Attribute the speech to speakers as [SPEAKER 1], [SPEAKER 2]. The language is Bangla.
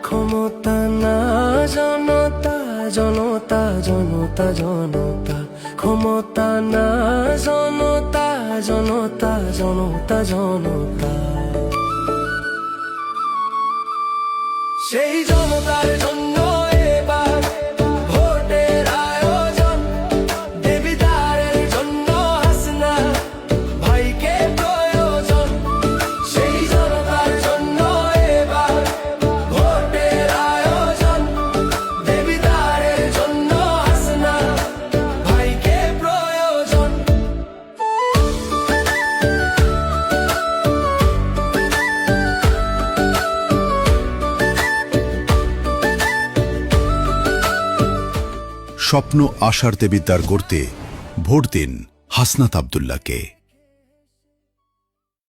[SPEAKER 1] ক্ষমতা না জনতা জনতা জনতা জনতা ক্ষমতা না জনতা জনতা জনতা জনতা সেই জনতার জন্য এবার ভোটের আয়োজন দেবিদারের জন্য হাসিনা ভাইকে প্রয়োজন সেই জনতার জন্য এবার ভোটের আয়োজন দেবিদারের জন্য হাসিনা ভাইকে প্রয়োজন
[SPEAKER 2] স্বপ্ন আশার দেবিদ্বার গড়তে ভোট দিন হাসনাত আব্দুল্লাহকে।